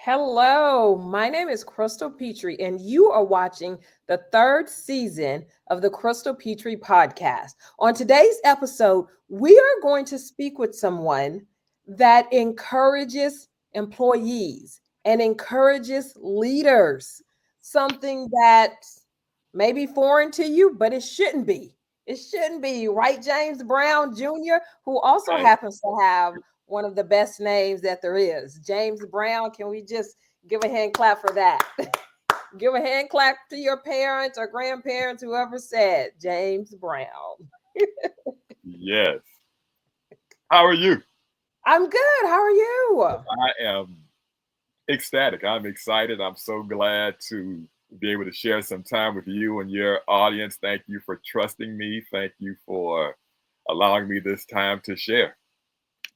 Hello, my name is Crystal Petry, and you are watching the third season of the Crystal Petry Podcast. On today's episode, we are going to speak with someone that encourages employees and encourages leaders, something that may be foreign to you, but it shouldn't be. It shouldn't be, right, James Brown Jr., who also Right. happens to have one of the best names that there is. James Brown, can we just give a hand clap for that? Give a hand clap to your parents or grandparents, whoever said James Brown. Yes. How are you? I'm good. How are you? I am ecstatic. I'm excited. I'm so glad to be able to share some time with you and your audience. Thank you for trusting me. Thank you for allowing me this time to share.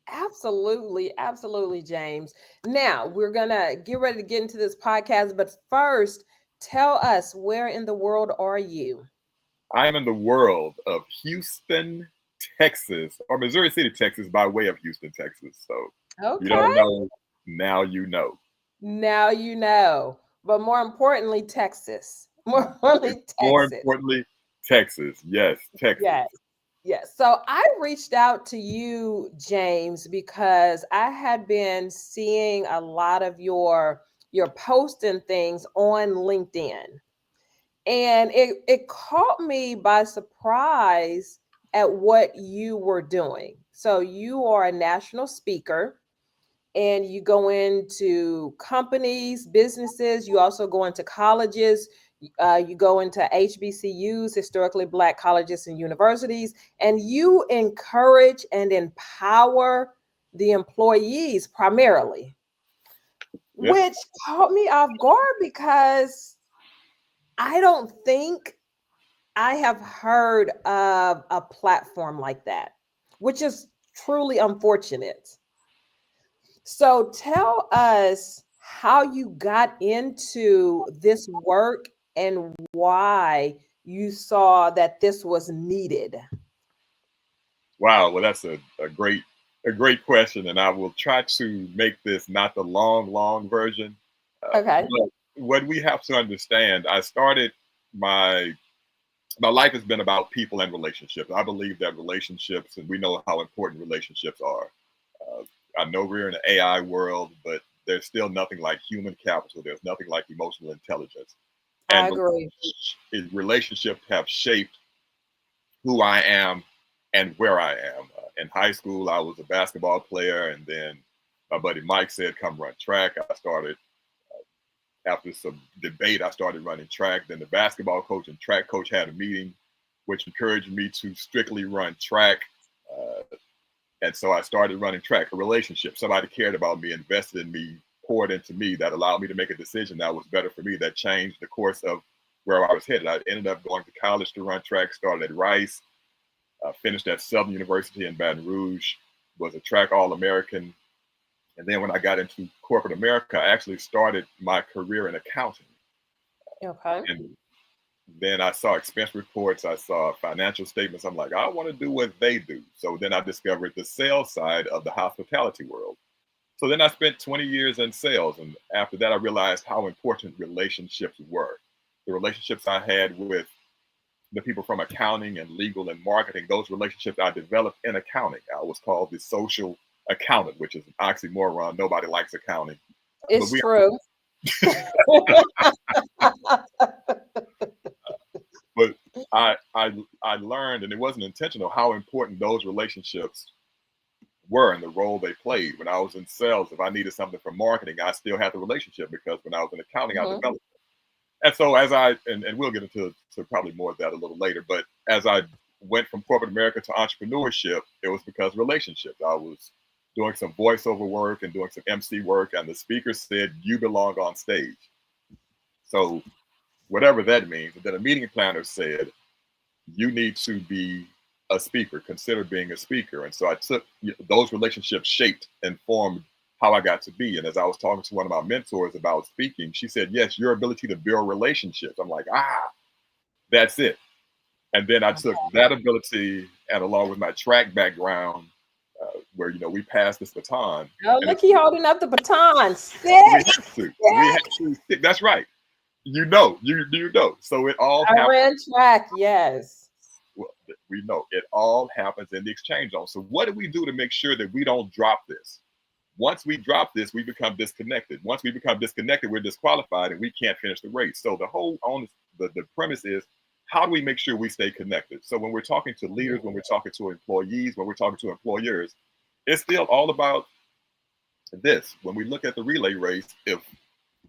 Absolutely, absolutely, James. Now we're gonna get ready to get into this podcast, but first, tell us, where in the world are you? I am in the world of Houston, Texas, or Missouri City, Texas, by way of Houston, Texas. So if you don't Okay, know, now you know. now you know. But more importantly, Texas. More importantly, More Texas. importantly, Texas. Yes, Texas. Yes. Yes. So I reached out to you, James, because I had been seeing a lot of your posts and things on LinkedIn. And it caught me by surprise at what you were doing. So you are a national speaker and you go into companies, businesses, you also go into colleges, you go into HBCUs, historically Black colleges and universities, and you encourage and empower the employees primarily, Yes. which caught me off guard because I don't think I have heard of a platform like that, which is truly unfortunate. So tell us how you got into this work and why you saw that this was needed. Wow, well, that's a great question, and I will try to make this not the long version. Okay. But what we have to understand, I started my my life has been about people and relationships. I believe that relationships, and we know how important relationships are. Uh, I know we're in an AI world, but there's still nothing like human capital. There's nothing like emotional intelligence, I and agree. relationships have shaped who I am and where I am. In high school, I was a basketball player, and then my buddy Mike said, "Come run track." I started after some debate. I started running track. Then the basketball coach and track coach had a meeting, which encouraged me to strictly run track. Uh, and so I started running track. A relationship. Somebody cared about me, invested in me, poured into me, that allowed me to make a decision that was better for me. That changed the course of where I was headed. I ended up going to college to run track. Started at Rice. Finished at Southern University in Baton Rouge, was a track All-American. And then when I got into corporate America, I actually started my career in accounting. Okay. And then I saw expense reports, I saw financial statements. I'm like, I want to do what they do. So then I discovered the sales side of the hospitality world. So then I spent 20 years in sales. And after that, I realized how important relationships were. The relationships I had with the people from accounting and legal and marketing, those relationships I developed in accounting. I was called the social accountant, which is an oxymoron. Nobody likes accounting. But It's we, true. but I learned, and it wasn't intentional, how important those relationships were and the role they played. When I was in sales, if I needed something from marketing, I still had the relationship because when I was in accounting, I Mhm. developed. And so as and we'll get into to probably more of that a little later, but as I went from corporate America to entrepreneurship, it was because of relationships. I was doing some voiceover work and doing some MC work, and the speaker said, "You belong on stage." So whatever that means. And then a meeting planner said, "You need to be a speaker, consider being a speaker." And so I took those relationships shaped and formed how I got to be. And as I was talking to one of my mentors about speaking, she said, "Yes, your ability to build relationships." I'm like, that's it. And then I took that ability and along with my track background, where we pass this baton. Oh, And look, he holding up the baton. we Sit, have to. We sit. have to. That's right. You know. So it all I happens. ran track, yes. Well, we know it all happens in the exchange zone. So what do we do to make sure that we don't drop this? Once we drop this, we become disconnected. Once we become disconnected, we're disqualified and we can't finish the race. So the whole on the premise is, how do we make sure we stay connected? So when we're talking to leaders, when we're talking to employees, when we're talking to employers, it's still all about this. When we look at the relay race, if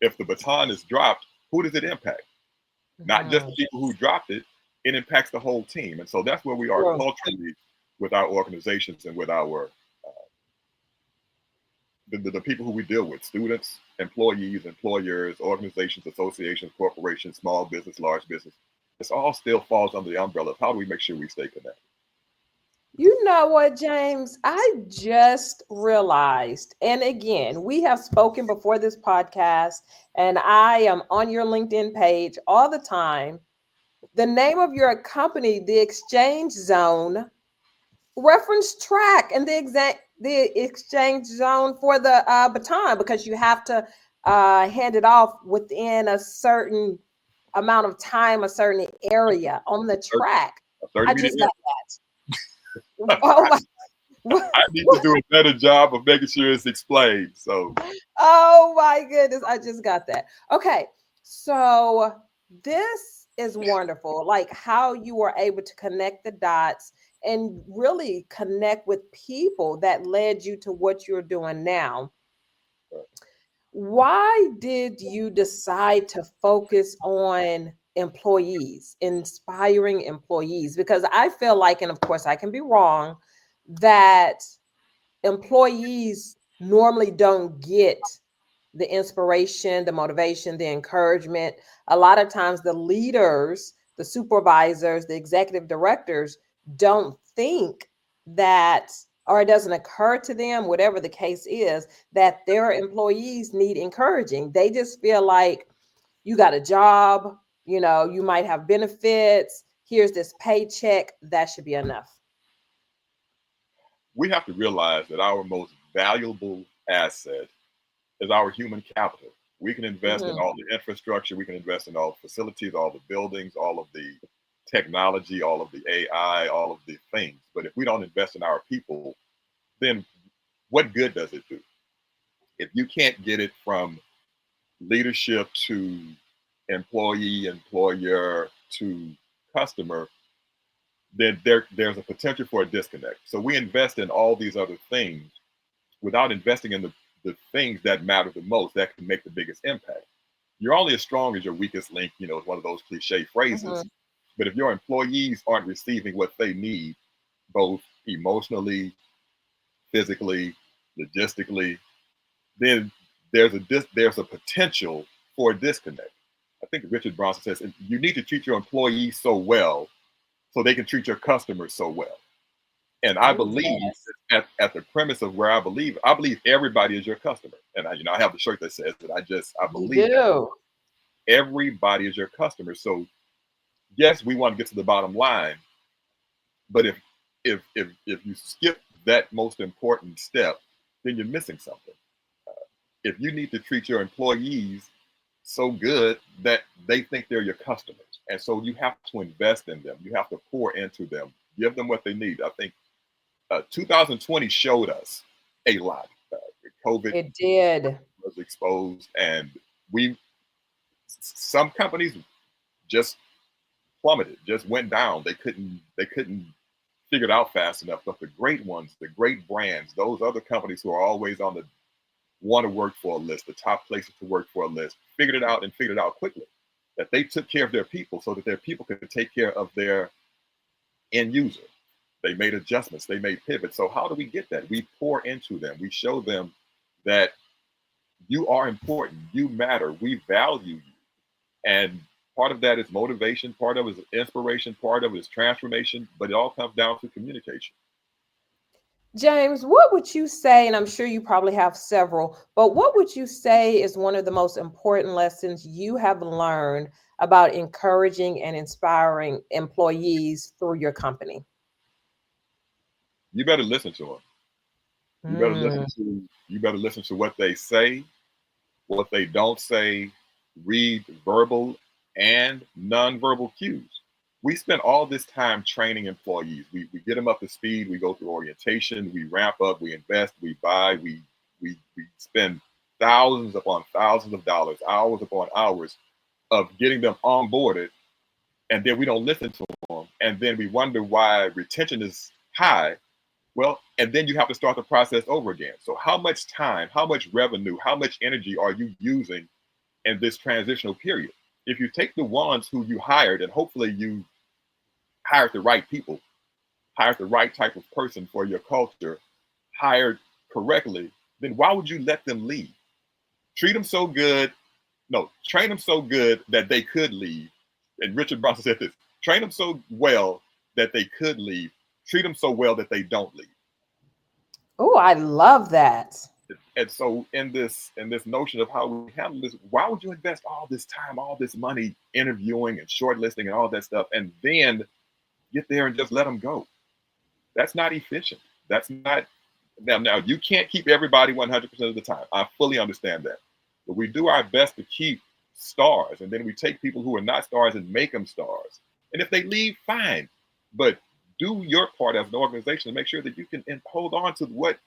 the baton is dropped, who does it impact? Not just the Mhm. people who dropped it, it impacts the whole team. And so that's where we are Sure. culturally with our organizations and with our the people who we deal with: students, employees, employers, organizations, associations, corporations, small business, large business. This all still falls under the umbrella of how do we make sure we stay connected. You know what, James? I just realized, and again, we have spoken before this podcast, and I am on your LinkedIn page all the time. The name of your company, the Exchange Zone, reference track and the exchange zone for the baton, because you have to hand it off within a certain amount of time, a certain area on the track. A I 30 minute. just got that. Oh my. I need to do a better job of making sure it's explained. So Oh my goodness, I just got that. Okay, so this is wonderful. Like how you were able to connect the dots and really connect with people that led you to what you're doing now. Why did you decide to focus on employees, inspiring employees? Because I feel like, and of course I can be wrong, that employees normally don't get the inspiration, the motivation, the encouragement. A lot of times, the leaders, the supervisors, the executive directors don't think that, or it doesn't occur to them, whatever the case is, that their employees need encouraging. They just feel like you got a job, you might have benefits. Here's this paycheck. That should be enough. we have to realize that our most valuable asset is our human capital. We can invest in Mhm. all the infrastructure, we can invest in all the facilities, all the buildings, all of the technology, all of the AI, all of the things. But if we don't invest in our people, then what good does it do? If you can't get it from leadership to employee, employer to customer, then there's a potential for a disconnect. So we invest in all these other things without investing in the things that matter the most, that can make the biggest impact. You're only as strong as your weakest link, it's one of those cliche phrases. Mhm. But if your employees aren't receiving what they need, both emotionally, physically, logistically, then there's a potential for a disconnect. I think Richard Branson says you need to treat your employees so well so they can treat your customers so well. And I Oh, believe yes. at the premise of where I believe everybody is your customer. And I have the shirt that says that. I You believe that do. everybody is your customer. So yes, we want to get to the bottom line, but if you skip that most important step, then you're missing something. If you need to treat your employees so good that they think they're your customers, and so you have to invest in them, you have to pour into them, give them what they need. I think 2020 showed us a lot. COVID It did. was exposed, and we some companies just plummeted, just went down. They couldn't figure it out fast enough. But the great ones, the great brands, those other companies who are always on the want to work for a list, the top places to work for a list, figured it out and figured it out quickly. That they took care of their people so that their people could take care of their end user. They made adjustments, they made pivots. So how do we get that? We pour into them. We show them that you are important, you matter, we value you. And part of that is motivation, part of it is inspiration, part of it is transformation, but it all comes down to communication. James, what would you say, and I'm sure you probably have several, but what would you say is one of the most important lessons you have learned about encouraging and inspiring employees through your company? You better listen to them. Mm. You better listen to what they say, what they don't say, read verbal and nonverbal cues. We spend all this time training employees. We get them up to speed. We go through orientation. We ramp up. We invest. We buy. We spend thousands upon thousands of dollars, hours upon hours of getting them onboarded, and then we don't listen to them, and then we wonder why retention is high. Well, and then you have to start the process over again. So how much time, how much revenue, how much energy are you using in this transitional period? If you take the ones who you hired, and hopefully you hired the right people, hired the right type of person for your culture, hired correctly, then why would you let them leave? Treat them so good, no, train them so good that they could leave. And Richard Branson said this: train them so well that they could leave, treat them so well that they don't leave. Oh, I love that. And so in this notion of how we handle this, why would you invest all this time, all this money interviewing and shortlisting and all that stuff, and then get there and just let them go? That's not efficient. That's not. Now you can't keep everybody 100% of the time. I fully understand that, but we do our best to keep stars, and then we take people who are not stars and make them stars. And if they leave, fine, but do your part as an organization to make sure that you can hold on to what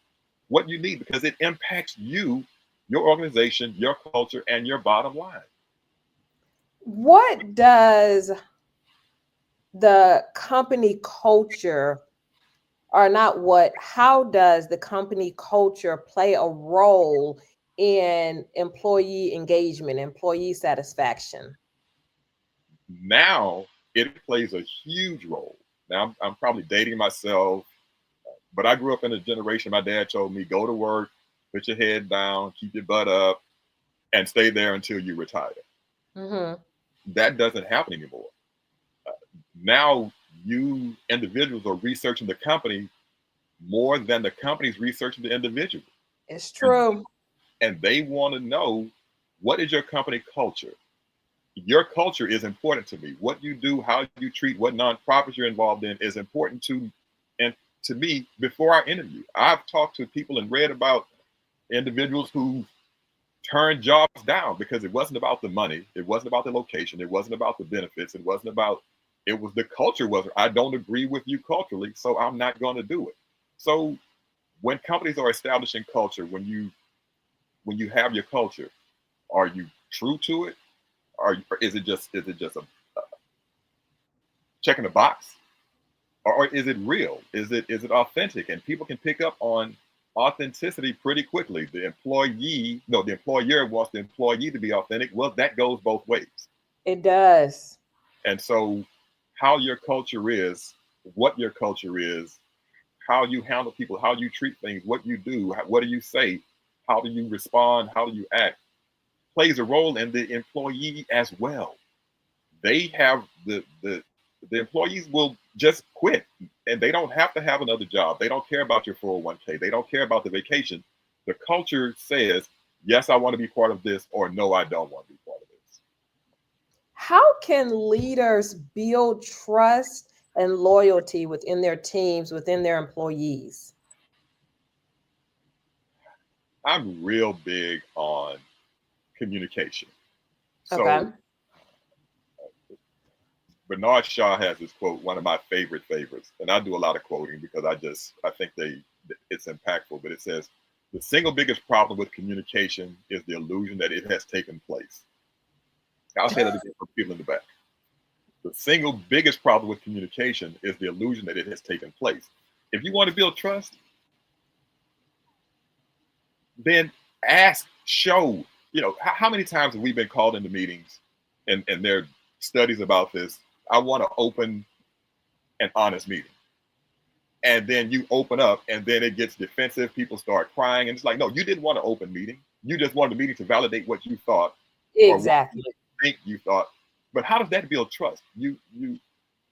you need, because it impacts you, your organization, your culture, and your bottom line. What does the company culture, or not what, how does the company culture play a role in employee engagement, employee satisfaction? Now it plays a huge role. Now I'm probably dating myself, but I grew up in a generation. My dad told me, go to work, put your head down, keep your butt up, and stay there until you retire. Mm-hmm. That doesn't happen anymore. Now you individuals are researching the company more than the company's researching the individual. It's And, true. and they want to know, what is your company culture? Your culture is important to me. What you do, how you treat, what nonprofits you're involved in is important and to me before I interview. I've talked to people and read about individuals who turned jobs down because it wasn't about the money, it wasn't about the location, it wasn't about the benefits, it was the culture. Was I don't agree with you culturally, so I'm not going to do it. So when companies are establishing culture, when you have your culture, are you true to it? Or is it just a checking a box? Or is it real? Is it authentic? And people can pick up on authenticity pretty quickly. The employer wants the employee to be authentic. Well, that goes both ways. It does. And so how your culture is, what your culture is, how you handle people, how you treat things, what you do, what do you say, how do you respond, how do you act, plays a role in the employee as well. They have the employees will just quit, and they don't have to have another job. They don't care about your 401k. They don't care about the vacation. The culture says, yes, I want to be part of this, or no, I don't want to be part of this. How can leaders build trust and loyalty within their teams, within their employees? I'm real big on communication. So Okay. Bernard Shaw has this quote, one of my favorites, and I do a lot of quoting because I think it's impactful. But it says, the single biggest problem with communication is the illusion that it has taken place. I'll say that again for people in the back. The single biggest problem with communication is the illusion that it has taken place. If you want to build trust, then ask, show. How many times have we been called into meetings, and there are studies about this? I want to open an honest meeting. And then you open up, and then it gets defensive. People start crying, and it's like, no, you didn't want an open meeting. You just wanted the meeting to validate what you thought or what you Exactly. think you thought. But how does that build trust? And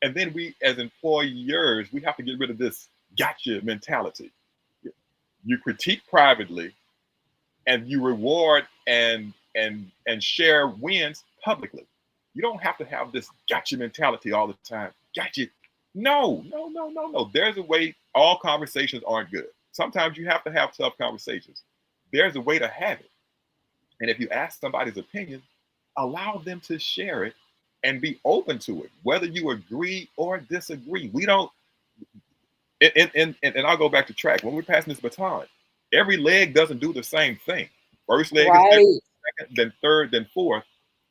then we, as employers, we have to get rid of this gotcha mentality. You critique privately, and you reward and share wins publicly. You don't have to have this gotcha mentality all the time. Gotcha. No, no, no, no, no. There's a way. All conversations aren't good. Sometimes you have to have tough conversations. There's a way to have it. And if you ask somebody's opinion, allow them to share it and be open to it, whether you agree or disagree. We don't, and I'll go back to track. When we're passing this baton, every leg doesn't do the same thing. First leg is different, Right. second, then third, then fourth.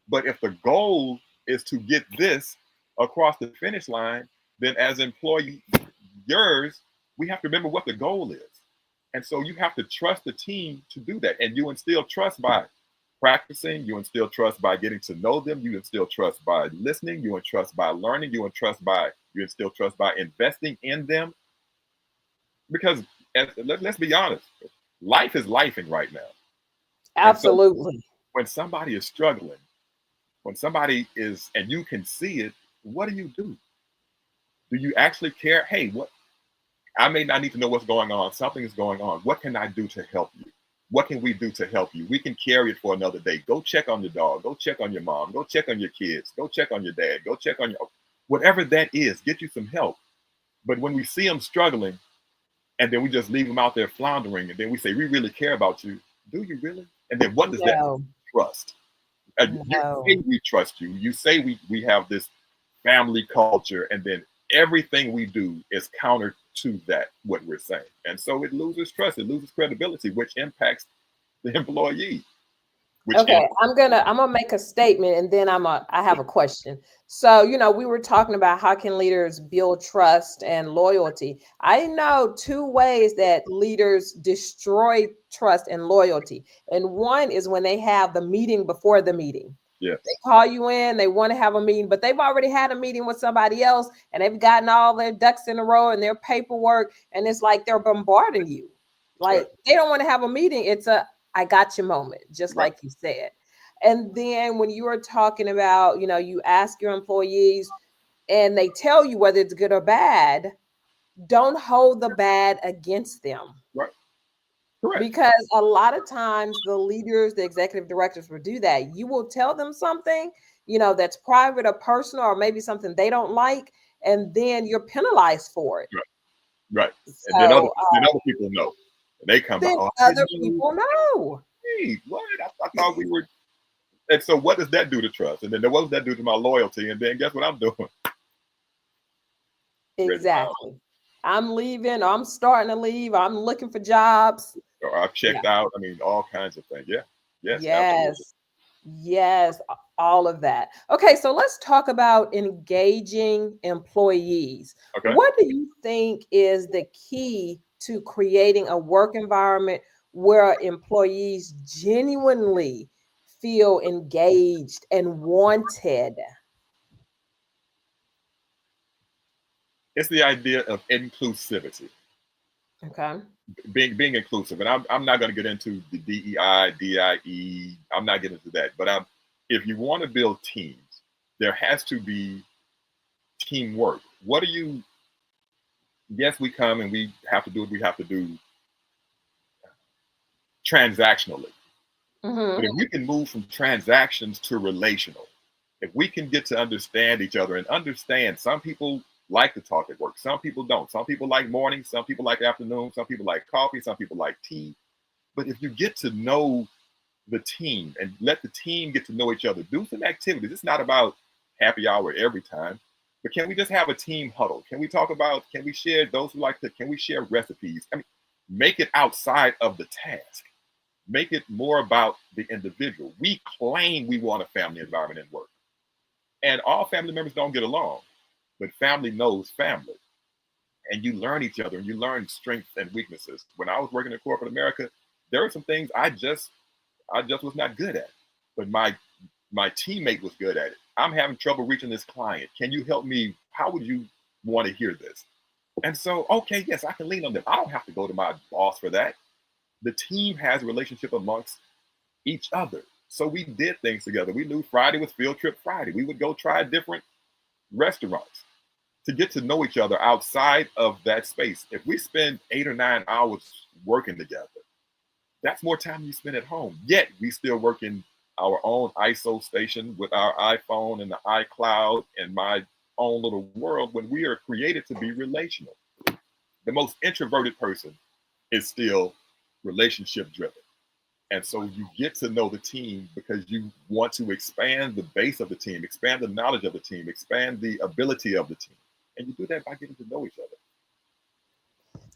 But if the goal is to get this across the finish line, then as employee, yours, we have to remember what the goal is. And so you have to trust the team to do that. And you instill trust by practicing, you instill trust by getting to know them, you instill trust by listening, you instill trust by learning, you instill trust by investing in them. Because let's be honest, life is lifing right now. And so Absolutely. when somebody is struggling, when somebody is, and you can see it, what do? Do you actually care? Hey, what? I may not need to know what's going on. Something is going on. What can I do to help you? What can we do to help you? We can carry it for another day. Go check on your dog. Go check on your mom. Go check on your kids. Go check on your dad. Go check on your, whatever that is, get you some help. But when we see them struggling and then we just leave them out there floundering and then we say, we really care about you. Do you really? And then what does that No. trust? You No. say we trust you. You say we have this family culture, and then everything we do is counter to that, what we're saying. And so it loses trust, it loses credibility, which impacts the employee. Okay, I'm gonna make a statement and then I have a question. So, we were talking about how can leaders build trust and loyalty. I know two ways that leaders destroy trust and loyalty. And one is when they have the meeting before the meeting. Yes. They call you in, they want to have a meeting, but they've already had a meeting with somebody else and they've gotten all their ducks in a row and their paperwork, and it's like they're bombarding you. Like Right. they don't want to have a meeting. It's a I got your moment, just Right. like you said. And then when you are talking about, you ask your employees and they tell you whether it's good or bad, don't hold the bad against them. Right. Correct. Because a lot of times the leaders, the executive directors will do that. You will tell them something, that's private or personal, or maybe something they don't like, and then you're penalized for it. Right. Right. And then So other people know. And they come by, then oh, other people know. hey, what? I thought we were. And so what does that do to trust? And then what does that do to my loyalty? And then guess what I'm doing? Exactly. I'm leaving, or I'm starting to leave, or I'm looking for jobs. Or I've checked out. I mean, all kinds of things. Yeah. Yes. Absolutely. Yes, all of that. Okay, so let's talk about engaging employees. Okay. What do you think is the key to creating a work environment where employees genuinely feel engaged and wanted? It's the idea of inclusivity. Okay. Being inclusive. And I'm not going to get into the DEI, DIE. I'm not getting into that. But if you want to build teams, there has to be teamwork. What do you? Yes, we come and we have to do what we have to do transactionally. Mm-hmm. But if we can move from transactions to relational, if we can get to understand each other and understand, some people like to talk at work, some people don't. Some people like morning, some people like afternoon, some people like coffee, some people like tea. But if you get to know the team and let the team get to know each other, do some activities. It's not about happy hour every time, but can we just have a team huddle? Can we talk about, can we share those who like to, can we share recipes? I mean, make it outside of the task. Make it more about the individual. We claim we want a family environment in work. And all family members don't get along, but family knows family. And you learn each other and you learn strengths and weaknesses. When I was working in corporate America, there were some things I just was not good at. But my teammate was good at it. I'm having trouble reaching this client. Can you help me? How would you want to hear this? And so, okay, yes, I can lean on them. I don't have to go to my boss for that. The team has a relationship amongst each other. So we did things together. We knew Friday was Field Trip Friday. We would go try different restaurants to get to know each other outside of that space. If we spend 8 or 9 hours working together, that's more time you spend at home. Yet we still work in our own ISO station with our iPhone and the iCloud and my own little world when we are created to be relational. The most introverted person it's still relationship driven. And so you get to know the team because you want to expand the base of the team, expand the knowledge of the team, expand the ability of the team. And you do that by getting to know each other.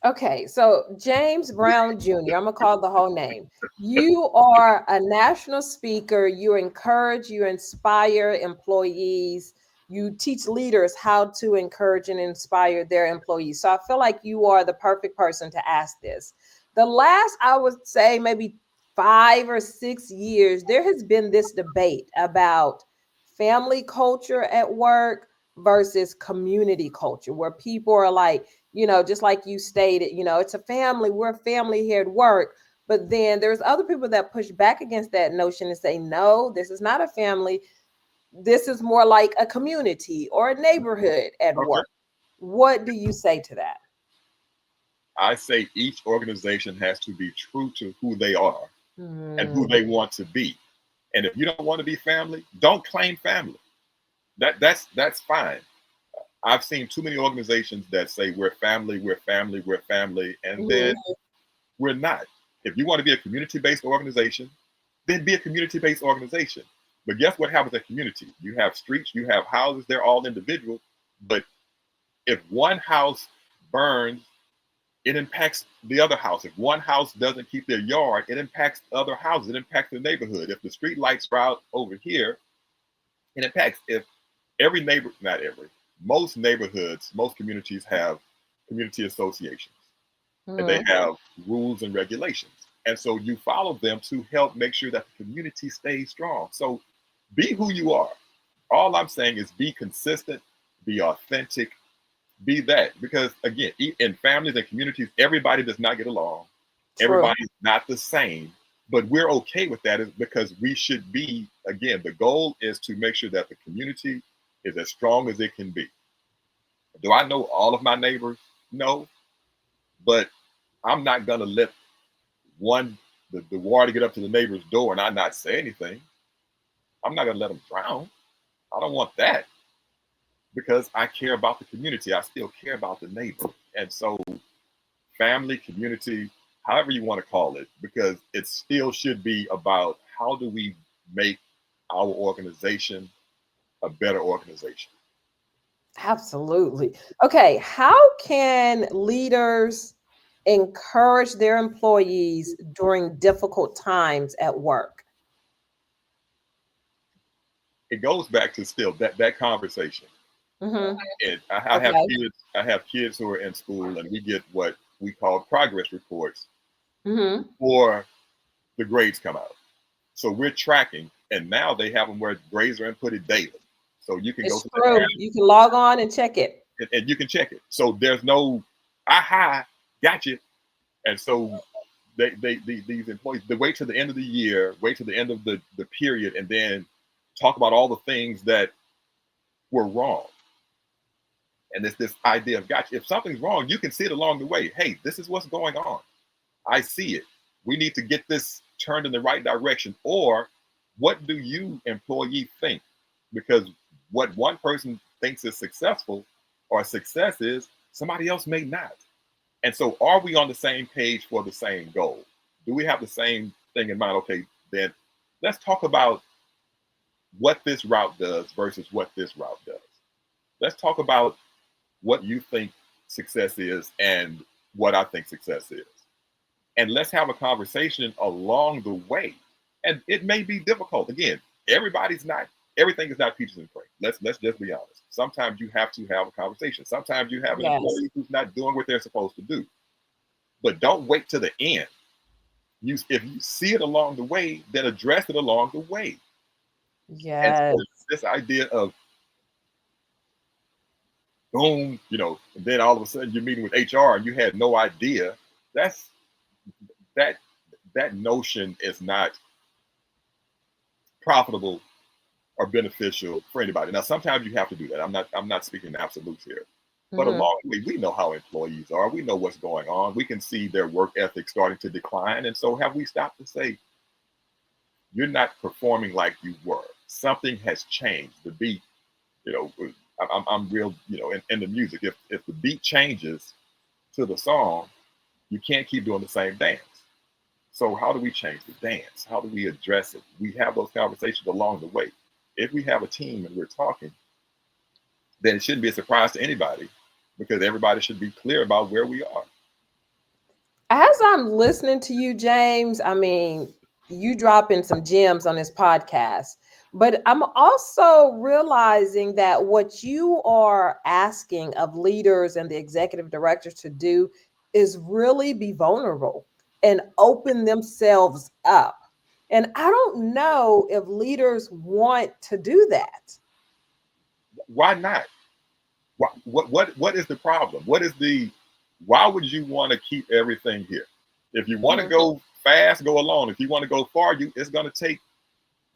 Okay, so James Brown Jr., I'm gonna call the whole name. You are a national speaker. You encourage, you inspire employees. You teach leaders how to encourage and inspire their employees. So I feel like you are the perfect person to ask this. The last, I would say, maybe 5 or 6 years, there has been this debate about family culture at work versus community culture, where people are like, just like you stated, it's a family, we're a family here at work. But then there's other people that push back against that notion and say, no, this is not a family. This is more like a community or a neighborhood at Okay. work. What do you say to that? I say each organization has to be true to who they are and who Mm, they want to be. And if you don't want to be family, don't claim family. That's fine. I've seen too many organizations that say we're family, we're family, we're family, and then mhm, we're not. If you want to be a community-based organization, then be a community-based organization. But guess what happens at community? You have streets, you have houses, they're all individual. But if one house burns, it impacts the other house. If one house doesn't keep their yard, it impacts other houses, it impacts the neighborhood. If the street lights are out over here, it impacts. If every neighbor, not every, most neighborhoods, most communities have community associations and they mhm. have rules and regulations. And so you follow them to help make sure that the community stays strong. So be who you are. All I'm saying is be consistent, be authentic, be that. Because again, in families and communities, everybody does not get along. True. Everybody's not the same. But we're okay with that is because we should be, again, the goal is to make sure that the community is as strong as it can be. Do I know all of my neighbors? No, but I'm not gonna let one the water get up to the neighbor's door and I not say anything. I'm not gonna let them drown. I don't want that because I care about the community. I still care about the neighbor. And so family, community, however you want to call it, because it still should be about how do we make our organization a better organization. Absolutely. Okay, how can leaders encourage their employees during difficult times at work? It goes back to still that conversation. Hmm. And I have Okay. kids. I have kids who are in school, and we get what we call progress reports Hmm. before the grades come out. So we're tracking, and now they have them where grades are inputted daily. So you can go It's to the app true. You can log on and check it. and you can check it. So there's no aha, gotcha. And so these employees they wait to the end of the year, wait to the end of the period, and then talk about all the things that were wrong. And it's this idea of gotcha. If something's wrong, you can see it along the way. Hey, this is what's going on. I see it. We need to get this turned in the right direction. Or what do you, employee, think? Because what one person thinks is successful or success is, somebody else may not. And so, are we on the same page for the same goal? Do we have the same thing in mind? Okay, then let's talk about what this route does versus what this route does. Let's talk about what you think success is and what I think success is. And let's have a conversation along the way. And it may be difficult. Again, everybody's not everything is not peaches and cream. Let's just be honest. Sometimes you have to have a conversation. Sometimes you have an Yes. employee who's not doing what they're supposed to do. But don't wait to the end. If you see it along the way, then address it along the way. And Yes. so this idea of boom, and then all of a sudden you're meeting with HR and you had no idea. That's that that notion is not profitable or beneficial for anybody. Now, sometimes you have to do that. I'm not speaking in absolutes here. But Hmm. along the way, we know how employees are. We know what's going on. We can see their work ethic starting to decline. And so have we stopped to say, you're not performing like you were. Something has changed. The beat, you know, I'm real, in the music. If the beat changes to the song, You can't keep doing the same dance. So how do we change the dance? How do we address it? We have those conversations along the way. If we have a team and we're talking, then it shouldn't be a surprise to anybody because everybody should be clear about where we are. As I'm listening to you, James, I mean, you dropping some gems on this podcast, but I'm also realizing that what you are asking of leaders and the executive directors to do is really be vulnerable and open themselves up. And I don't know if leaders want to do that. Why not? What is the problem? Why would you want to keep everything here? If you want to Mhm. go fast, go alone. If you want to go far, it's going to take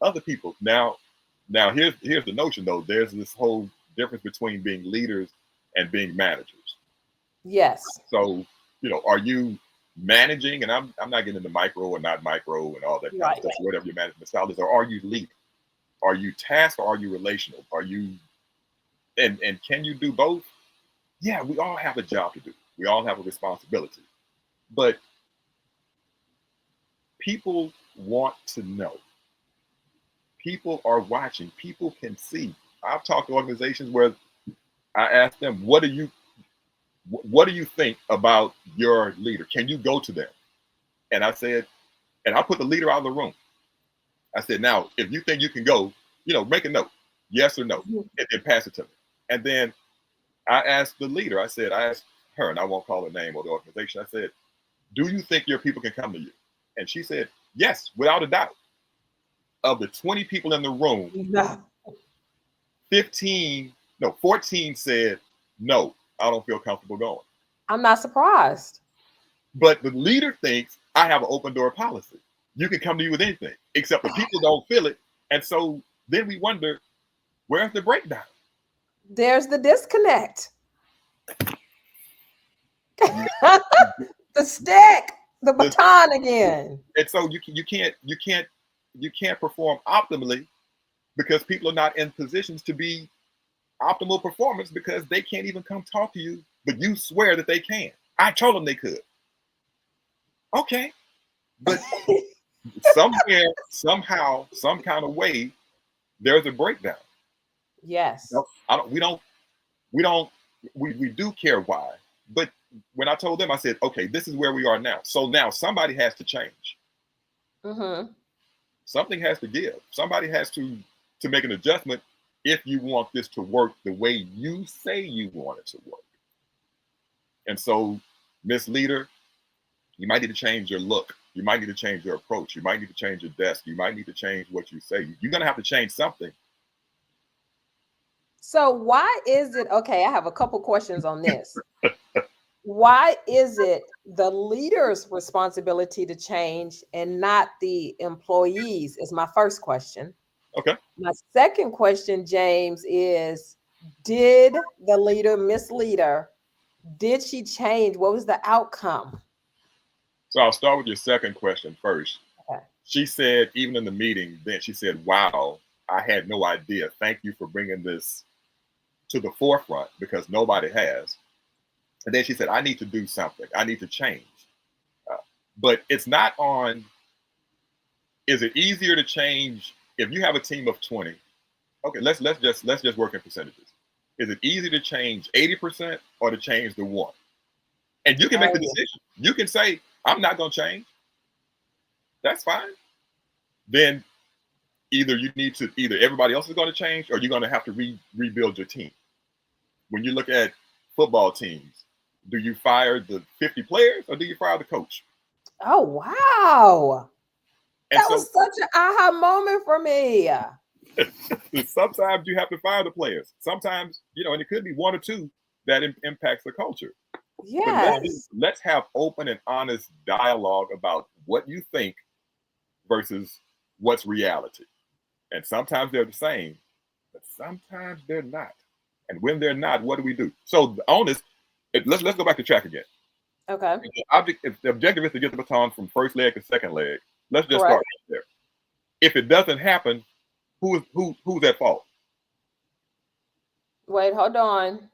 other people. Now here's the notion though. There's this whole difference between being leaders and being managers. Yes. So, are you managing? And I'm not getting into micro or not micro and all that kind of Right. stuff, whatever your management style is, or are you leading? Are you task or are you relational? Are you and can you do both? Yeah, we all have a job to do. We all have a responsibility. But people want to know. People are watching. People can see. I've talked to organizations where I ask them, what do you think about your leader? Can you go to them? And I said, and I put the leader out of the room. I said, now, if you think you can go, make a note, yes or no, and pass it to me. And then I asked the leader, I asked her, and I won't call her name or the organization. I said, do you think your people can come to you? And she said, yes, without a doubt. Of the 20 people in the room, No, 14 said, no, I don't feel comfortable going. I'm not surprised. But the leader thinks I have an open door policy. You can come to you with anything, except the people don't feel it. And so then we wonder, where's the breakdown? There's the disconnect. The stick, the baton again. And so you can't perform optimally because people are not in positions to be optimal performance because they can't even come talk to you, but you swear that they can. I told them they could. Okay. But somewhere, somehow, some kind of way, there's a breakdown. Yes. No, I don't, we don't, we do care why. But when I told them, I said, okay, this is where we are now. So now somebody has to change. Mm-hmm. Something has to give. Somebody has to make an adjustment if you want this to work the way you say you want it to work. And so, Miss Leader, you might need to change your look. You might need to change your approach. You might need to change your desk. You might need to change what you say. You're going to have to change something. So why is it, okay, I have a couple questions on this. Why is it the leader's responsibility to change and not the employees is my first question. Okay. My second question, James, is did the leader, Miss Leader, did she change? What was the outcome? So I'll start with your second question first. Okay. She said, even in the meeting, then she said, wow, I had no idea. Thank you for bringing this to the forefront because nobody has. And then she said, I need to do something. I need to change. But it's not on, is it easier to change if you have a team of 20? Okay, let's just work in percentages. Is it easy to change 80% or to change the one? And you can make the decision. You can say, I'm not going to change. That's fine. Then either everybody else is going to change or you're going to have to rebuild your team. When you look at football teams, do you fire the 50 players or do you fire the coach? Oh, wow. And that was such an aha moment for me. Sometimes you have to fire the players. Sometimes, and it could be one or two that impacts the culture. Yes. But let's have open and honest dialogue about what you think versus what's reality. And sometimes they're the same, but sometimes they're not. And when they're not, what do we do? So on this, let's go back to track again. Okay. If the objective is to get the baton from first leg to second leg, let's just Correct. start right there. If it doesn't happen, who's at fault? Wait, hold on.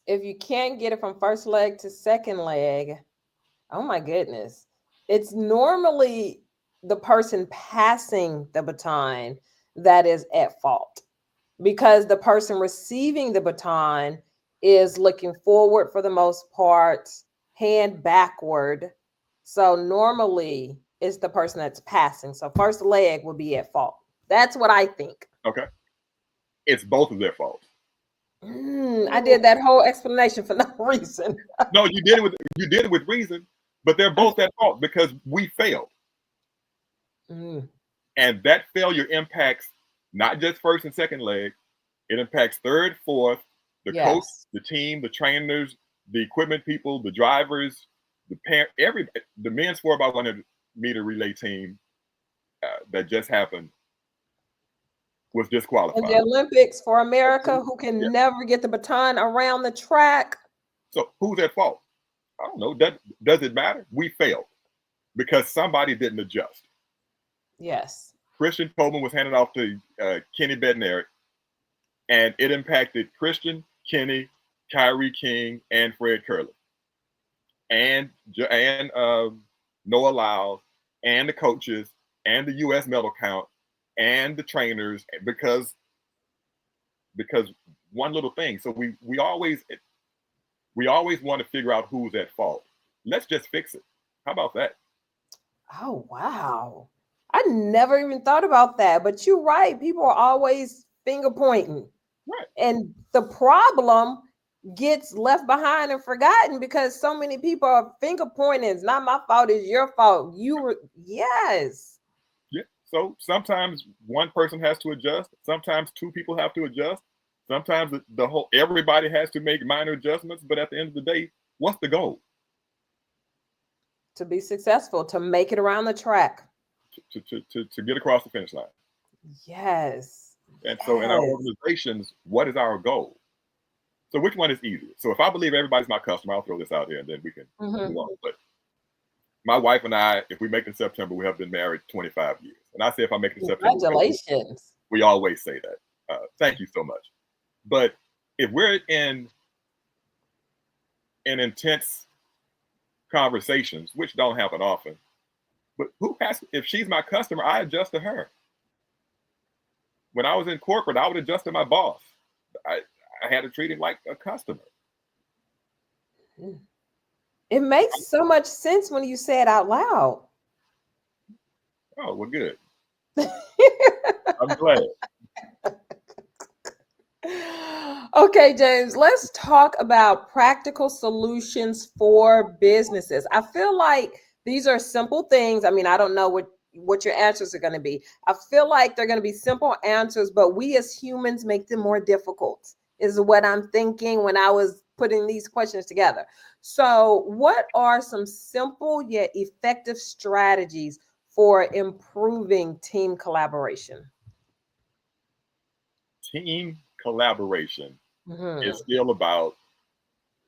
If you can't get it from first leg to second leg, oh my goodness. It's normally the person passing the baton that is at fault because the person receiving the baton is looking forward for the most part, hand backward. So normally it's the person that's passing. So first leg would be at fault. That's what I think. Okay. It's both of their faults. I did that whole explanation for no reason. No, you did it with reason, but they're both at fault because we failed. Mm, And that failure impacts not just first and second leg, it impacts third, fourth, the coach, yes. the team, the trainers, the equipment people, the drivers, the parent, the men's 4x100 meter relay team that just happened was In disqualified. the Olympics for America, who Yeah. can never get the baton around the track. So who's at fault? I don't know. Does it matter? We failed because somebody didn't adjust. Yes. Christian Coleman was handed off to Kenny Bednarik, and it impacted Christian, Kenny, Kyrie King, and Fred Curley, and Noah Lyles, and the coaches, and the U.S. medal count, and the trainers, because one little thing. So we always want to figure out who's at fault. Let's just fix it. How about that? Oh, wow. I never even thought about that. But you're right. People are always finger pointing. Right. And the problem gets left behind and forgotten because so many people are finger pointing. It's not my fault, it's your fault. Yes. Yeah. So sometimes one person has to adjust. Sometimes two people have to adjust. Sometimes everybody has to make minor adjustments. But at the end of the day, what's the goal? To be successful, to make it around the track. To get across the finish line. Yes. And so in our organizations, what is our goal? So which one is easier? So if I believe everybody's my customer, I'll throw this out here and then we can move on. But my wife and I, if we make it in September, we have been married 25 years. And I say if I make it in September, congratulations. We always say that. Thank you so much. But if we're in intense conversations, which don't happen often, but if she's my customer, I adjust to her. When I was in corporate, I would adjust to my boss. I had to treat him like a customer. It makes so much sense when you say it out loud. Oh, well, good. I'm glad. Okay, James, let's talk about practical solutions for businesses. I feel like these are simple things. I mean, I don't know what your answers are going to be. I feel like they're going to be simple answers, but we as humans make them more difficult, is what I'm thinking when I was putting these questions together. So, what are some simple yet effective strategies for improving team collaboration? Team collaboration is still about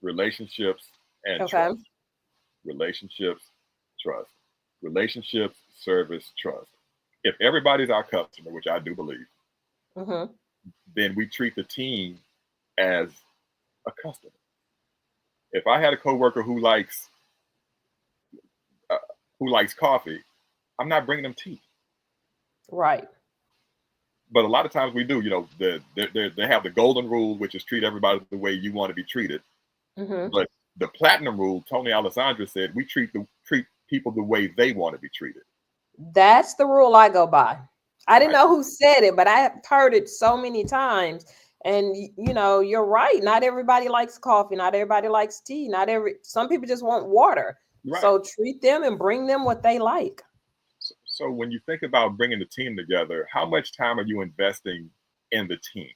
relationships and trust. Relationships, trust. Relationships, service, trust. If everybody's our customer, which I do believe, then we treat the team as a customer. If I had a coworker who likes coffee, I'm not bringing them tea. Right. But a lot of times we do. You know, they have the golden rule, which is treat everybody the way you want to be treated. But the platinum rule, Tony Alessandra said, we treat people the way they want to be treated. That's the rule I go by. I didn't know who said it, but I have heard it so many times. And you know, you're right. Not everybody likes coffee. Not everybody likes tea. Some people just want water. Right. So treat them and bring them what they like. So when you think about bringing the team together, how much time are you investing in the team?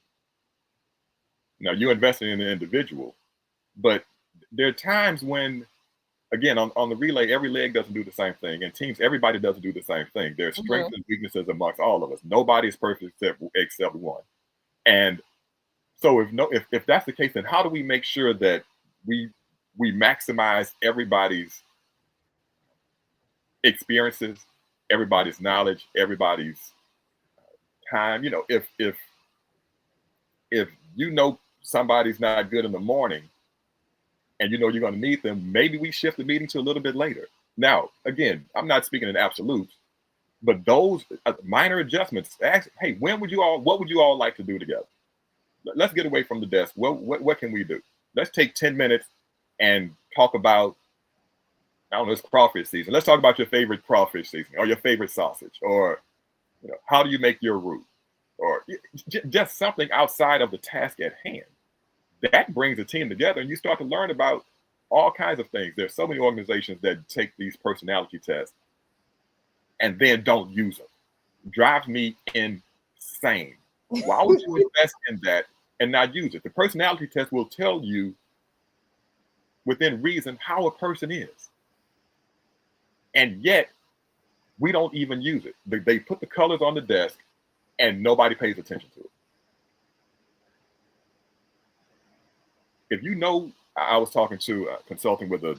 Now, you're investing in the individual, but there are times when, again, on the relay, every leg doesn't do the same thing. In teams, everybody doesn't do the same thing. There's strengths and weaknesses amongst all of us. Nobody is perfect except one. And so if that's the case, then how do we make sure that we maximize everybody's experiences, everybody's knowledge, everybody's time? You know, if you know somebody's not good in the morning, and you know you're going to need them, maybe we shift the meeting to a little bit later. Now, again, I'm not speaking in absolutes, but those minor adjustments. Ask, hey, what would you all like to do together? Let's get away from the desk. What can we do? Let's take 10 minutes and talk about, I don't know, it's crawfish season. Let's talk about your favorite crawfish season or your favorite sausage, or how do you make your roux, or just something outside of the task at hand. That brings a team together, and you start to learn about all kinds of things. There's so many organizations that take these personality tests and then don't use them. Drives me insane. Why would you invest in that and not use it? The personality test will tell you within reason how a person is. And yet, we don't even use it. They put the colors on the desk and nobody pays attention to it. If you know, I was talking to consulting with a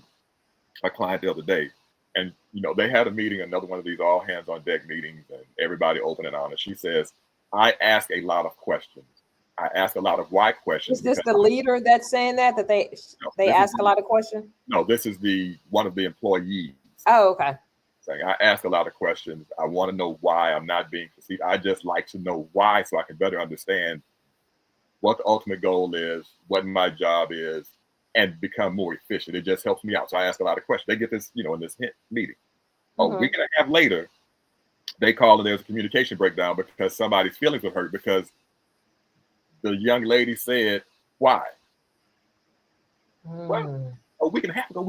client the other day, and they had a meeting, another one of these all hands on deck meetings, and everybody open and honest. She says, I ask a lot of questions. I ask a lot of why questions. Is this the leader that's saying that they ask a lot of questions? No, this is one of the employees. Oh, okay. Saying, I ask a lot of questions. I want to know why I'm not being perceived. I just like to know why, so I can better understand what the ultimate goal is, what my job is, and become more efficient. It just helps me out. So I ask a lot of questions. They get this, in this meeting. A week and a half later, they call and there's a communication breakdown because somebody's feelings were hurt because the young lady said, why? Well, a week and a half ago,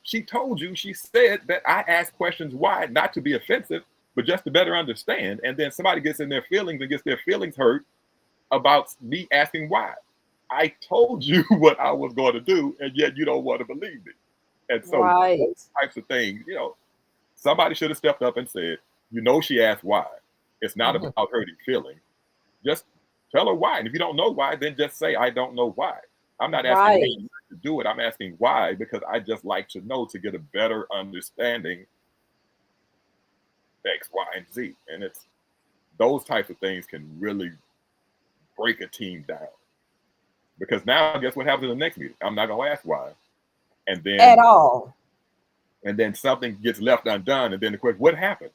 she told you, she said that I asked questions why, not to be offensive, but just to better understand. And then somebody gets in their feelings and gets their feelings hurt about me asking why. I told you what I was going to do, and yet you don't want to believe me. And so those types of things, somebody should have stepped up and said, she asked why. It's not about hurting feelings. Just tell her why. And if you don't know why, then just say, I don't know why. I'm not asking you to do it. I'm asking why, because I just like to know, to get a better understanding X, Y, and Z. And it's those types of things can really break a team down. Because now, guess what happens in the next meeting? I'm not going to ask why. And then at all. And then something gets left undone. And then the question, what happened?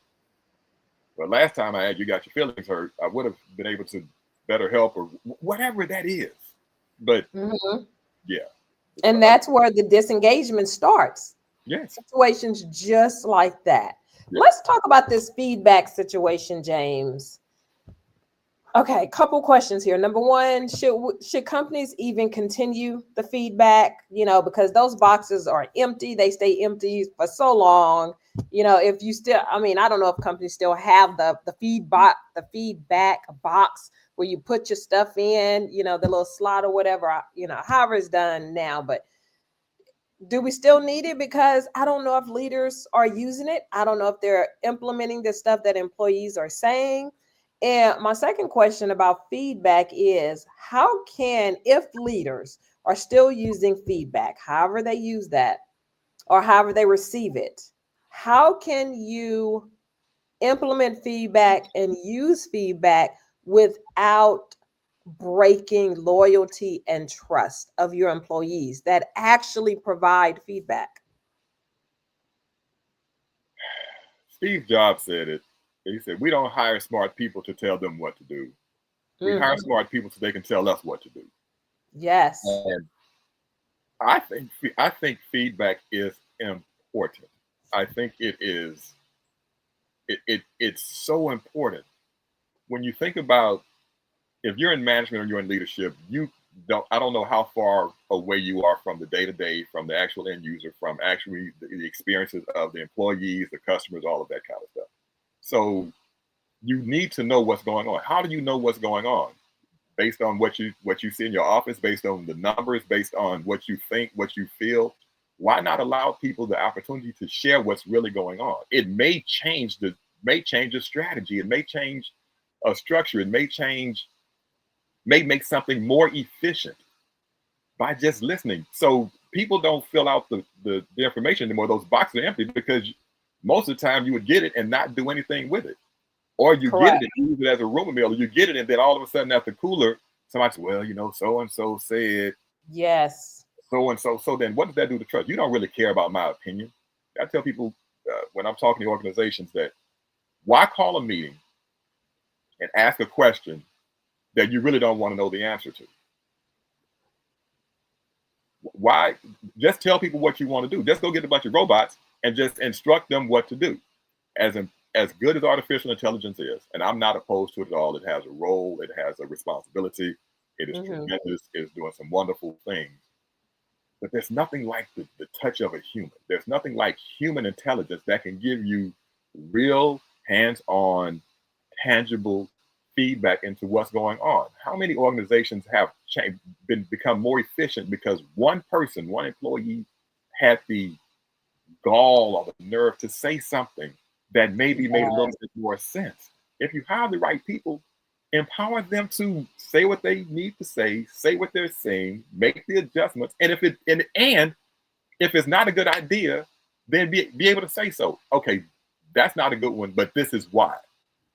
Well, last time I had you got your feelings hurt, I would have been able to better help or whatever that is. But yeah. And that's where the disengagement starts. Yes. Situations just like that. Yes. Let's talk about this feedback situation, James. Okay, couple questions here. Number one, should companies even continue the feedback? Because those boxes are empty. They stay empty for so long. If you still, I don't know if companies still have the feedback box where you put your stuff in, the little slot or whatever, however it's done now. But do we still need it? Because I don't know if leaders are using it. I don't know if they're implementing the stuff that employees are saying. And my second question about feedback is, if leaders are still using feedback, however they use that, or however they receive it, how can you implement feedback and use feedback without breaking loyalty and trust of your employees that actually provide feedback? Steve Jobs said it. He said, we don't hire smart people to tell them what to do. We hire smart people so they can tell us what to do. Yes. And I think feedback is important. I think it is. It's so important. When you think about, if you're in management or you're in leadership, I don't know how far away you are from the day-to-day, from the actual end user, from actually the experiences of the employees, the customers, all of that kind of stuff. So you need to know what's going on. How do you know what's going on? Based on what you see in your office, based on the numbers, based on what you think, what you feel. Why not allow people the opportunity to share what's really going on? It may change the strategy. It may change a structure. It may make something more efficient by just listening. So people don't fill out the information anymore. Those boxes are empty because most of the time you would get it and not do anything with it. Or you Correct. Get it and use it as a rumor mill, or you get it and then all of a sudden at the cooler, somebody says, well, so-and-so said. Yes. So then what does that do to trust? You don't really care about my opinion. I tell people when I'm talking to organizations that why call a meeting and ask a question that you really don't want to know the answer to? Why just tell people what you want to do? Just go get a bunch of robots and just instruct them what to do. As good as artificial intelligence is, and I'm not opposed to it at all, it has a role, it has a responsibility, it is tremendous, it's doing some wonderful things. But there's nothing like the touch of a human. There's nothing like human intelligence that can give you real, hands-on, tangible feedback into what's going on. How many organizations have become more efficient because one person, one employee had the gall or the nerve to say something that maybe made a little bit more sense? If you hire the right people, empower them to say what they need to say what they're saying, make the adjustments, and if it's not a good idea, then be able to say so. Okay, that's not a good one, but this is why.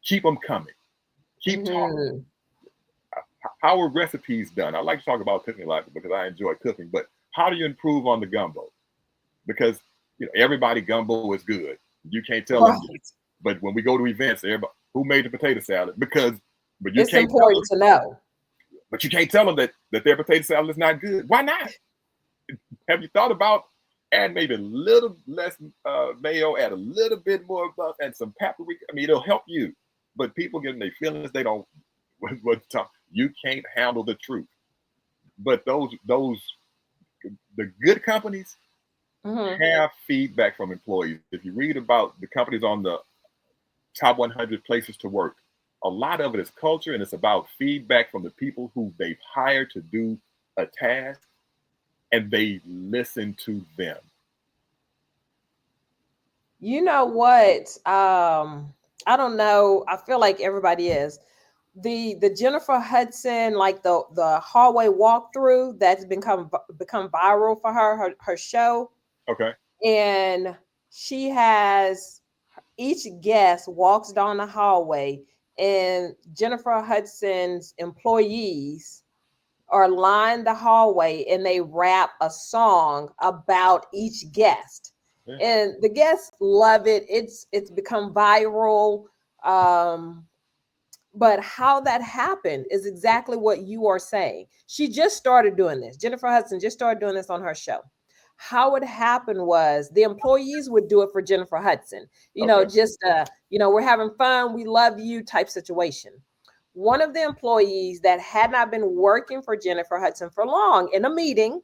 Keep them coming. Keep talking. How are recipes done? I like to talk about cooking a lot because I enjoy cooking, but how do you improve on the gumbo? Because everybody gumbo is good. You can't tell them. But when we go to events, everybody, who made the potato salad? But it's important to know. But you can't tell them that their potato salad is not good. Why not? Have you thought about add maybe a little less mayo, add a little bit more buff, and some paprika? I mean, it'll help you. But people getting their feelings, they don't. You can't handle the truth. But the good companies have feedback from employees. If you read about the companies on the top 100 places to work, a lot of it is culture, and it's about feedback from the people who they've hired to do a task, and they listen to them. You know what? I don't know. I feel like everybody is. The Jennifer Hudson, like the hallway walkthrough that's become viral for her show. Okay. And she has each guest walks down the hallway, and Jennifer Hudson's employees are lined the hallway, and they rap a song about each guest. Yeah. And the guests love it. It's become viral. But how that happened is exactly what you are saying. She just started doing this. Jennifer Hudson just started doing this on her show. How it happened was the employees would do it for Jennifer Hudson. We're having fun, we love you type situation. One of the employees that had not been working for Jennifer Hudson for long in a meeting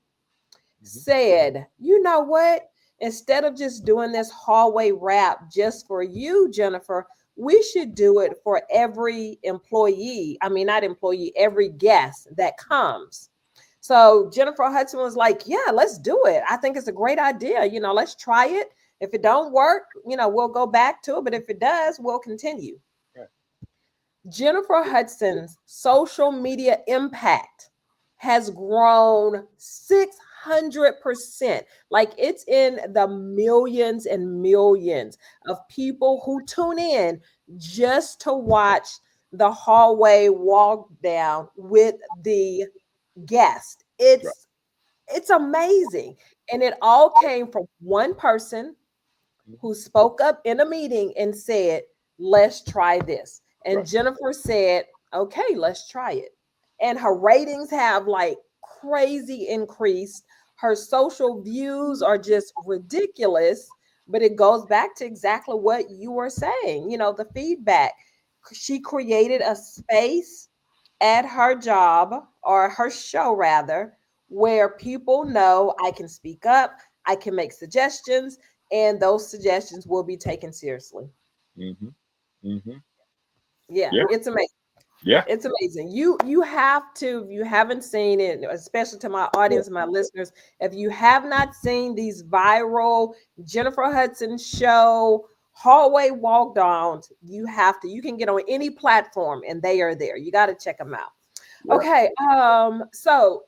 said, you know what? Instead of just doing this hallway rap just for you, Jennifer, we should do it for every employee. I mean, not employee, every guest that comes. So Jennifer Hudson was like, yeah, let's do it. I think it's a great idea. Let's try it. If it don't work, we'll go back to it. But if it does, we'll continue. Right. Jennifer Hudson's social media impact has grown 600%. Like, it's in the millions and millions of people who tune in just to watch the hallway walk down with the guest. It's amazing. And it all came from one person who spoke up in a meeting and said, let's try this. And Jennifer said, okay, let's try it. And her ratings have like crazy increased. Her social views are just ridiculous, but it goes back to exactly what you were saying, the feedback. She created a space at her job, or her show rather, where people know I can speak up, I can make suggestions, and those suggestions will be taken seriously. Yeah, it's amazing. Yeah, it's amazing. You have to, if you haven't seen it, especially to my audience, my listeners, if you have not seen these viral Jennifer Hudson show hallway walk downs, you can get on any platform and they are there. You got to check them out. Okay. So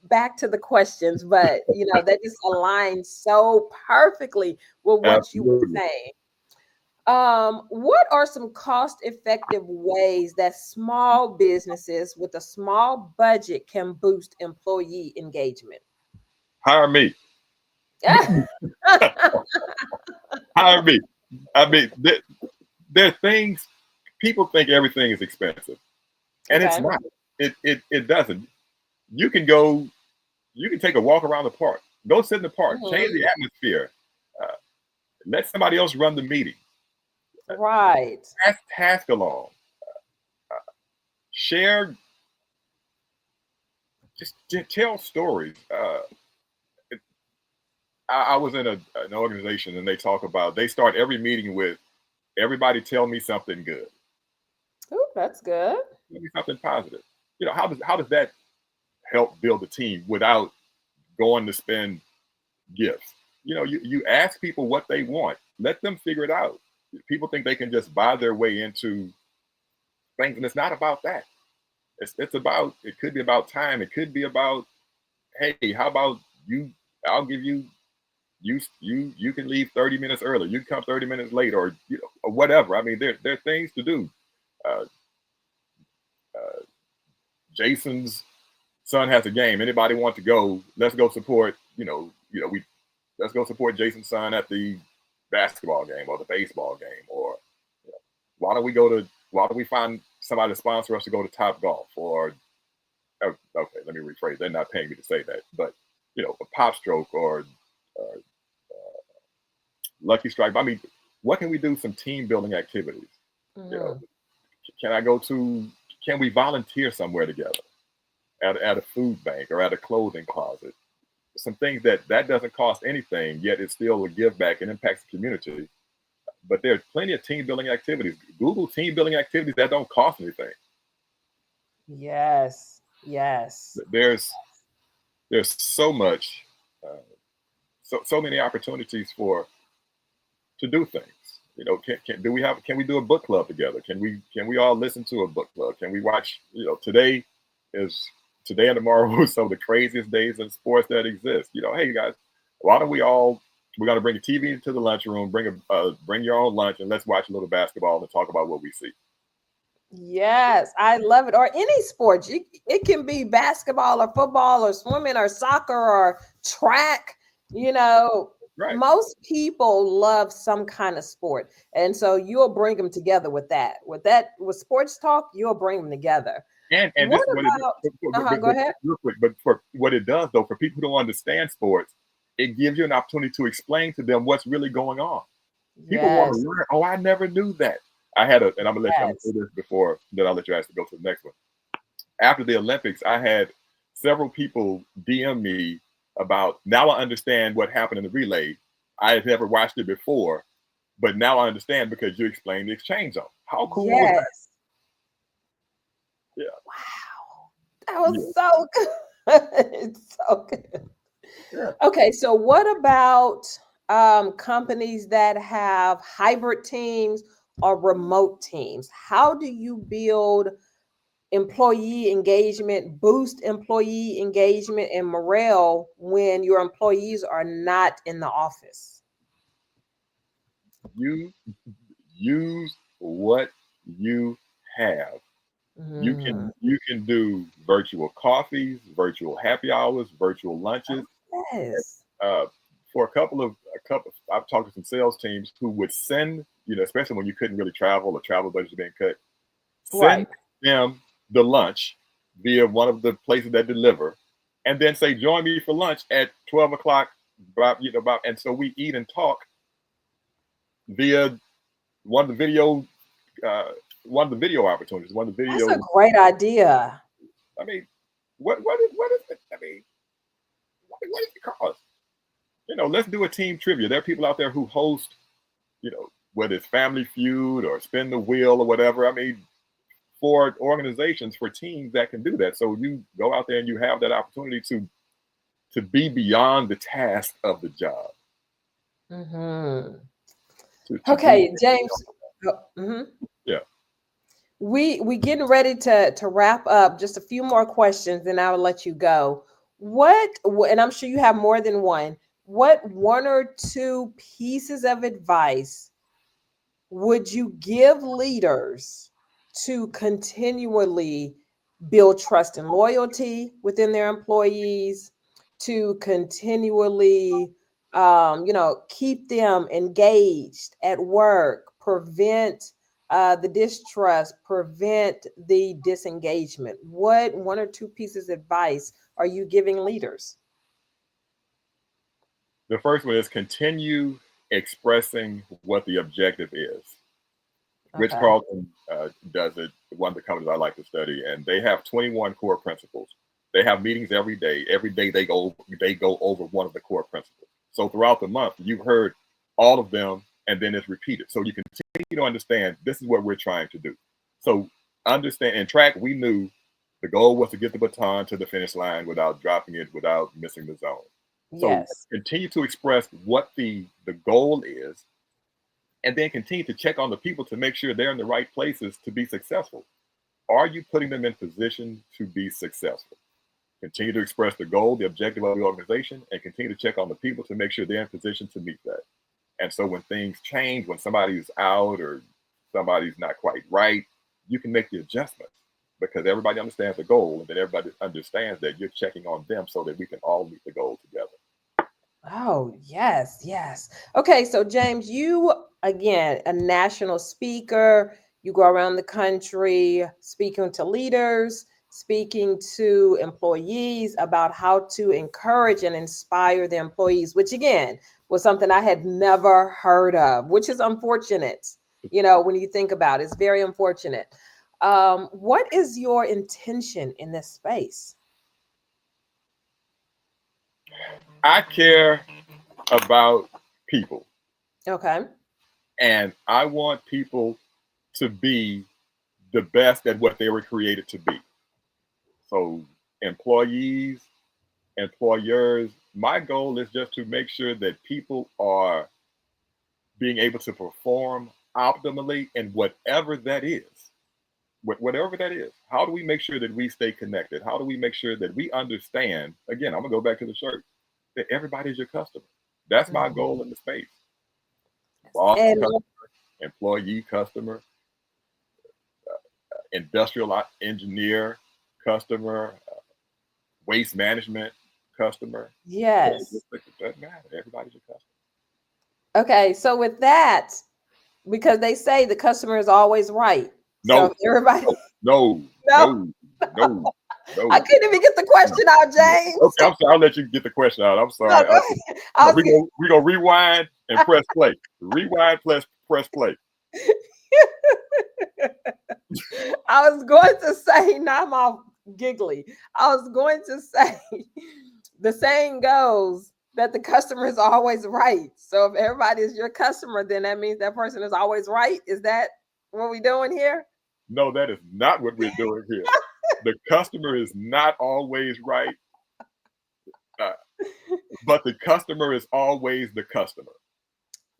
back to the questions, but that just aligns so perfectly with what you were saying. What are some cost-effective ways that small businesses with a small budget can boost employee engagement? Hire me. Hire me. I mean, there are things people think everything is expensive, and it's Okay. not. It doesn't. You can go. You can take a walk around the park. Go sit in the park. Change Mhm. the atmosphere. Uh, let somebody else run the meeting. Right. Task along. Uh, share. Just tell stories. I was in an organization, and they talk about. They start every meeting with, "Everybody, tell me something good. Ooh, that's good. Tell me something positive." How does that help build a team without going to spend gifts? You ask people what they want. Let them figure it out. People think they can just buy their way into things, and it's not about that. It's about. It could be about time. It could be about, hey, how about you? I'll give you. You can leave 30 minutes early. You can come 30 minutes late, or or whatever. I mean, there are things to do. Uh, uh, Jason's son has a game. Anybody want to go? Let's go support. We let's go support Jason's son at the basketball game or the baseball game, or you know, why don't we find somebody to sponsor us to go to Top Golf, or okay, let me rephrase. They're not paying me to say that, but a Pop Stroke, or uh, Lucky Strike. I mean, what can we do? Some team building activities. You know, Mhm. can I go to? Can we volunteer somewhere together at a food bank or at a clothing closet? Some things that doesn't cost anything, yet it's still a give back and impacts the community. But there's plenty of team building activities. Google team building activities that don't cost anything. Yes. Yes. There's so much, uh, so many opportunities for to do things. Can we do a book club together? Can we all listen to a book club? Can we watch? Is today and tomorrow are some of the craziest days in sports that exist. Hey you guys, why don't we all? We're gonna bring a TV into the lunchroom. Bring your own lunch, and let's watch a little basketball and talk about what we see. Yes, I love it. Or any sport. It can be basketball or football or swimming or soccer or track. You know, Right. most people love some kind of sport. And so you'll bring them together with that. With sports talk, you'll bring them together. And this What is what it about, go but ahead. real quick, but for what it does though, for people who don't understand sports, it gives you an opportunity to explain to them what's really going on. People want to Yes, learn. Oh, I never knew that. And I'm gonna say yes. this before then I'll let you ask to go to the next one. After the Olympics, I had several people DM me about, now I understand what happened in the relay. I had never watched it before, but now I understand because you explained the exchange zone. How cool was that? Yes. Yeah. Wow. That was Yeah. so good. It's so good. Yeah. Okay, so what about companies that have hybrid teams or remote teams? How do you build employee engagement, boost employee engagement and morale when your employees are not in the office? You use what you have. Mhm. You can do virtual coffees, virtual happy hours, virtual lunches. Yes. Uh, for I've talked to some sales teams who would send, especially when you couldn't really travel or travel budgets are being cut, send Right. them the lunch via one of the places that deliver, and then say, join me for lunch at 12 o'clock. And so we eat and talk via one of the video, uh, one of the video opportunities, one of the That's a video. great idea. I mean, what is it? I mean, what is the cost? Let's do a team trivia. There are people out there who host, whether it's Family Feud or Spin the Wheel or whatever. I mean, for organizations, for teams that can do that. So you go out there and you have that opportunity to be beyond the task of the job. Mhm. To do Okay, things James. beyond. Mhm. Yeah. We getting ready to wrap up. Just a few more questions, then I will let you go. And I'm sure you have more than one. What one or two pieces of advice would you give leaders to continually build trust and loyalty within their employees, to continually, keep them engaged at work, prevent the distrust, prevent the disengagement? What one or two pieces of advice are you giving leaders? The first one is continue expressing what the objective is. Rich Okay. Carlton does it, one of the companies I like to study, and they have 21 core principles. They have meetings every day. Every day they go over one of the core principles. So throughout the month, you've heard all of them, and then it's repeated. So you continue to understand this is what we're trying to do. So understand, in track, we knew the goal was to get the baton to the finish line without dropping it, without missing the zone. So Yes. continue to express what the goal is, and then continue to check on the people to make sure they're in the right places to be successful. Are you putting them in position to be successful? Continue to express the goal, the objective of the organization, and continue to check on the people to make sure they're in position to meet that. And so when things change, when somebody's out or somebody's not quite right, you can make the adjustments because everybody understands the goal, and then everybody understands that you're checking on them so that we can all meet the goal together. Oh, yes, yes. Okay, so James, you again, a national speaker, you go around the country speaking to leaders, speaking to employees about how to encourage and inspire the employees, which again was something I had never heard of, which is unfortunate. When you think about it, it's very unfortunate. What is your intention in this space? I care about people, Okay. and I want people to be the best at what they were created to be. So employees, employers, my goal is just to make sure that people are being able to perform optimally in whatever that is. Whatever that is. How do we make sure that we stay connected? How do we make sure that we understand? Again, I'm gonna go back to the shirt, that everybody's your customer. That's my goal in the space. Boss And customer, employee customer, industrial engineer customer, waste management customer. yes. It doesn't matter. Everybody's your customer. Okay, so with that, because they say the customer is always right. So No, if everybody, no, no, no, no, I no. couldn't even get the question out, No. James. Okay, I'm sorry. I'll let you get the question out. I'm No, sorry. go ahead. I No, was, we gonna rewind and press play. Rewind, press play. I was going to say, now I'm all giggly. I was going to say, the saying goes that the customer is always right. So if everybody is your customer, then that means that person is always right. Is that what we're doing here? No, that is not what we're doing here. The customer is not always right, uh, but the customer is always the customer.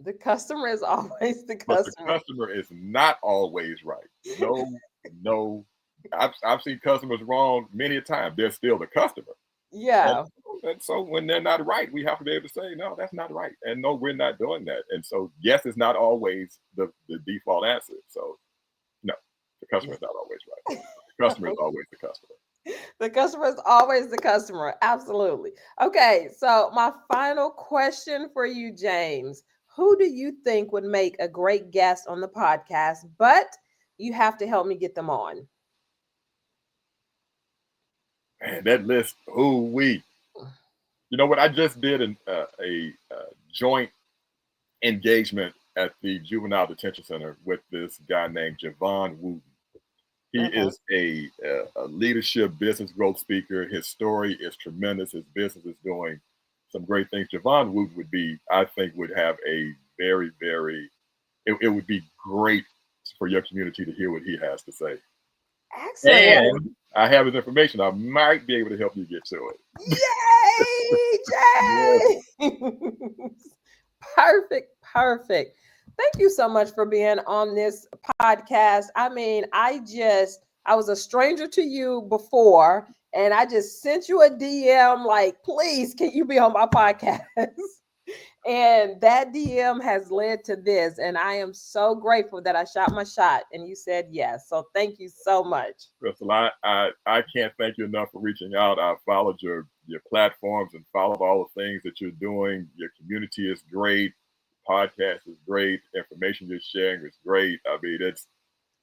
The customer is always the But the customer. customer is not always right. No, no. I've seen customers wrong many a time. They're still the customer. And, Yeah. and so when they're not right, we have to be able to say, no, that's not right. And no, we're not doing that. And so, yes, it's not always the default answer. So, no, the customer is not always right. The customer is always the customer. The customer is always the customer. Absolutely. Okay. So, my final question for you, James, who do you think would make a great guest on the podcast? But you have to help me get them on. Man, that list, ooh, we. You know what? I just did a joint engagement at the Juvenile Detention Center with this guy named Javon Wooten. He Okay. is a leadership business growth speaker. His story is tremendous. His business is doing some great things. Javon Wooten would be, I think, would have a very, very, it would be great for your community to hear what he has to say. Excellent. Well, And I have his information. I might be able to help you get to it. Yes. yay, James. Perfect. Perfect. Thank you so much for being on this podcast. I mean, I was a stranger to you before, and I just sent you a DM like, please, can you be on my podcast? And that DM has led to this. And I am so grateful that I shot my shot and you said yes. So thank you so much. Crystal, I can't thank you enough for reaching out. I followed your your platforms and follow all the things that you're doing. Your community is great. Podcast is great. Information you're sharing is great. I mean,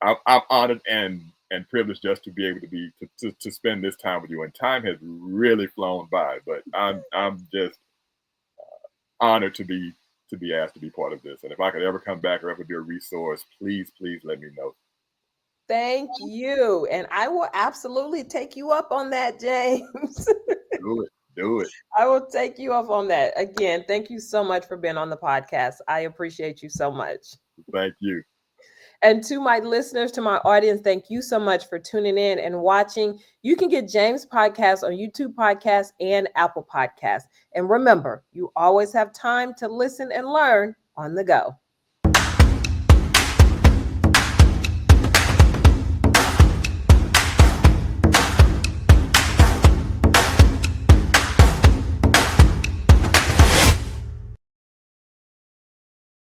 I'm honored and privileged just to be able to to spend this time with you. And time has really flown by, but I'm just honored to be asked to be part of this. And if I could ever come back or ever be a resource, please let me know. Thank you. And I will absolutely take you up on that, James. Do it. I will take you up on that. Again, thank you so much for being on the podcast. I appreciate you so much. Thank you. And to my listeners, to my audience, thank you so much for tuning in and watching. You can get James' podcast on YouTube Podcasts and Apple Podcasts. And remember, you always have time to listen and learn on the go.